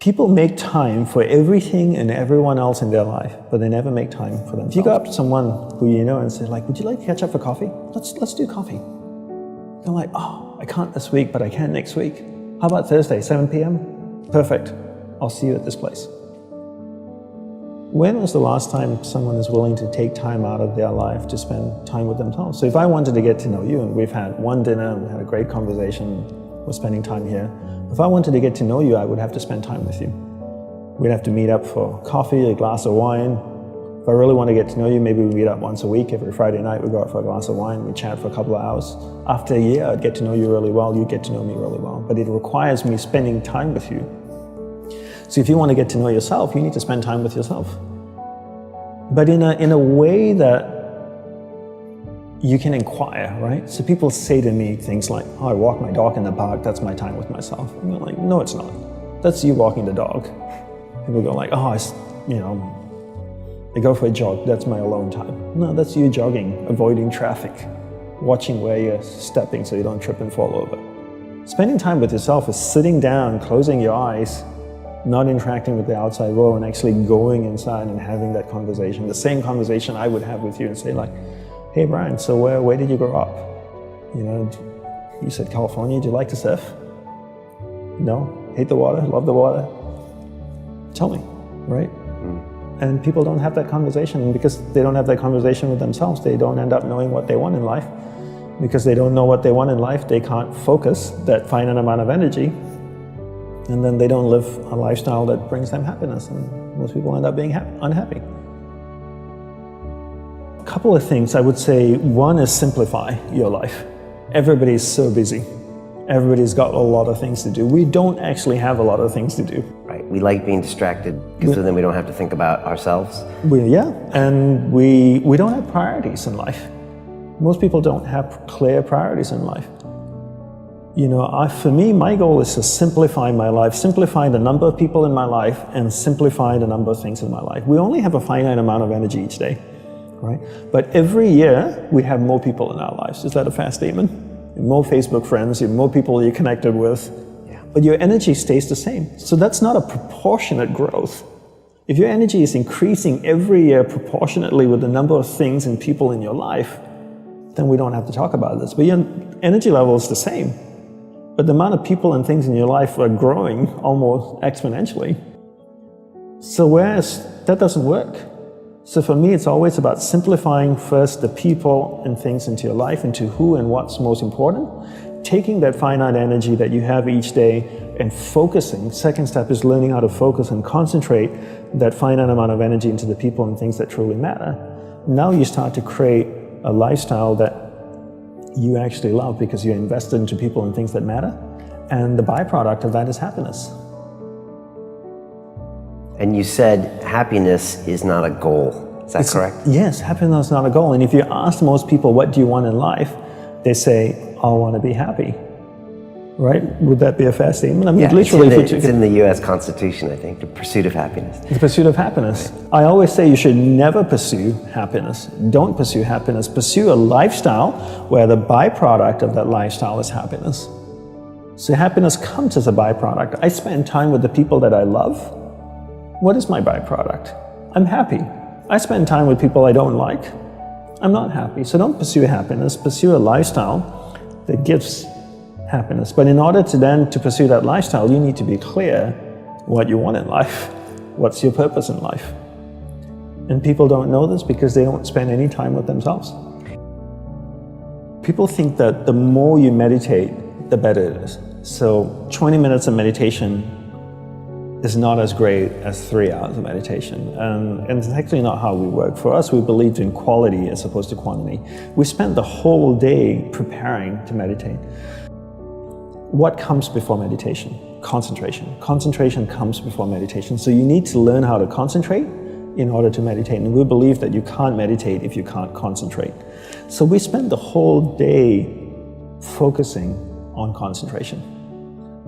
People make time for everything and everyone else in their life, but they never make time for themselves. If you go up to someone who you know and say, like, would you like to catch up for coffee? Let's do coffee. They're like, oh, I can't this week, but I can next week. How about Thursday, 7 p.m.? Perfect. I'll see you at this place. When was the last time someone is willing to take time out of their life to spend time with themselves? So if I wanted to get to know you, and we've had one dinner, and we had a great conversation, we're spending time here. If I wanted to get to know you, I would have to spend time with you. We'd have to meet up for coffee, a glass of wine. If I really want to get to know you, maybe we meet up once a week. Every Friday night we go out for a glass of wine, we chat for a couple of hours. After a year, I'd get to know you really well, you'd get to know me really well. But it requires me spending time with you. So if you want to get to know yourself, you need to spend time with yourself. But in a way that you can inquire, right? So people say to me things like, oh, I walk my dog in the park, that's my time with myself. And you're like, no, it's not. That's you walking the dog. People go like, oh, I go for a jog, that's my alone time. No, that's you jogging, avoiding traffic, watching where you're stepping so you don't trip and fall over. Spending time with yourself is sitting down, closing your eyes, not interacting with the outside world, and actually going inside and having that conversation. The same conversation I would have with you and say like, hey Brian, so where did you grow up? You know, you said California, do you like to surf? No? Hate the water? Love the water? Tell me, right? And people don't have that conversation, and because they don't have that conversation with themselves, they don't end up knowing what they want in life. Because they don't know what they want in life, they can't focus that finite amount of energy, and then they don't live a lifestyle that brings them happiness, and most people end up being unhappy. A couple of things I would say. One is simplify your life. Everybody's so busy. Everybody's got a lot of things to do. We don't actually have a lot of things to do. Right, we like being distracted because then we don't have to think about ourselves. And we don't have priorities in life. Most people don't have clear priorities in life. You know, for me, my goal is to simplify my life, simplify the number of people in my life, and simplify the number of things in my life. We only have a finite amount of energy each day, right? But every year, we have more people in our lives. Is that a fair statement? More Facebook friends, more people you're connected with, but your energy stays the same. So that's not a proportionate growth. If your energy is increasing every year proportionately with the number of things and people in your life, then we don't have to talk about this. But your energy level is the same. But the amount of people and things in your life are growing almost exponentially. So whereas that doesn't work. So for me, it's always about simplifying first the people and things into your life, into who and what's most important, taking that finite energy that you have each day and focusing. Second step is learning how to focus and concentrate that finite amount of energy into the people and things that truly matter. Now you start to create a lifestyle that you actually love because you're invested into people and things that matter, and the byproduct of that is happiness. And you said happiness is not a goal. Is that correct? Yes, happiness is not a goal. And if you ask most people, what do you want in life? They say, I want to be happy. Right? Would that be a fair statement? I mean, literally, it's in the U.S. Constitution, I think, the pursuit of happiness. The pursuit of happiness. I always say you should never pursue happiness. Don't pursue happiness. Pursue a lifestyle where the byproduct of that lifestyle is happiness. So happiness comes as a byproduct. I spend time with the people that I love. What is my byproduct? I'm happy. I spend time with people I don't like. I'm not happy. So don't pursue happiness. Pursue a lifestyle that gives happiness. But in order to pursue that lifestyle, you need to be clear what you want in life. What's your purpose in life? And people don't know this because they don't spend any time with themselves. People think that the more you meditate, the better it is. So 20 minutes of meditation is not as great as 3 hours of meditation. And it's actually not how we work. For us, we believed in quality as opposed to quantity. We spent the whole day preparing to meditate. What comes before meditation? Concentration. Concentration comes before meditation. So you need to learn how to concentrate in order to meditate. And we believe that you can't meditate if you can't concentrate. So we spend the whole day focusing on concentration.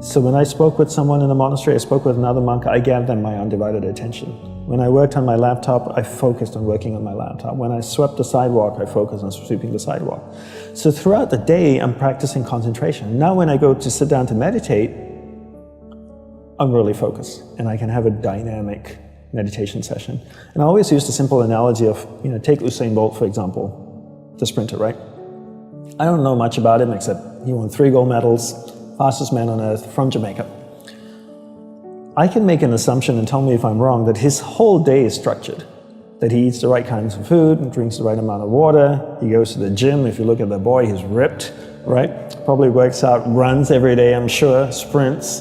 So when I spoke with someone in a monastery, I spoke with another monk, I gave them my undivided attention. When I worked on my laptop, I focused on working on my laptop. When I swept the sidewalk, I focused on sweeping the sidewalk. So throughout the day, I'm practicing concentration. Now when I go to sit down to meditate, I'm really focused and I can have a dynamic meditation session. And I always use the simple analogy of, take Usain Bolt, for example, the sprinter, right? I don't know much about him except he won 3 gold medals, fastest man on earth from Jamaica. I can make an assumption and tell me if I'm wrong that his whole day is structured, that he eats the right kinds of food and drinks the right amount of water. He goes to the gym. If you look at the boy, he's ripped, right? Probably works out, runs every day, I'm sure, sprints,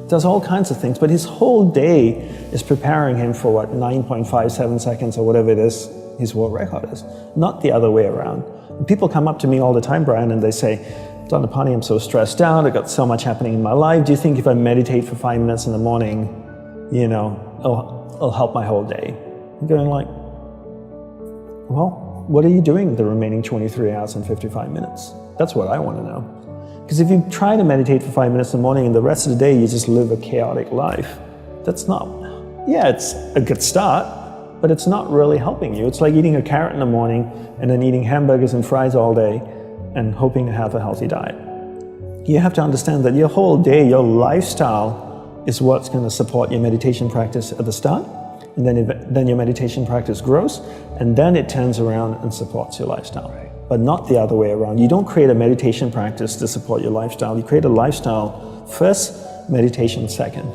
does all kinds of things. But his whole day is preparing him for 9.57 seconds or whatever it is his world record is, not the other way around. And people come up to me all the time, Brian, and they say, Dandapani, I'm so stressed out. I've got so much happening in my life. Do you think if I meditate for 5 minutes in the morning, it'll help my whole day? I'm going like, well, what are you doing the remaining 23 hours and 55 minutes? That's what I want to know. Because if you try to meditate for 5 minutes in the morning and the rest of the day you just live a chaotic life, that's not, it's a good start, but it's not really helping you. It's like eating a carrot in the morning and then eating hamburgers and fries all day and hoping to have a healthy diet. You have to understand that your whole day, your lifestyle is what's going to support your meditation practice at the start, and then your meditation practice grows, and then it turns around and supports your lifestyle. But not the other way around. You don't create a meditation practice to support your lifestyle. You create a lifestyle first, meditation second.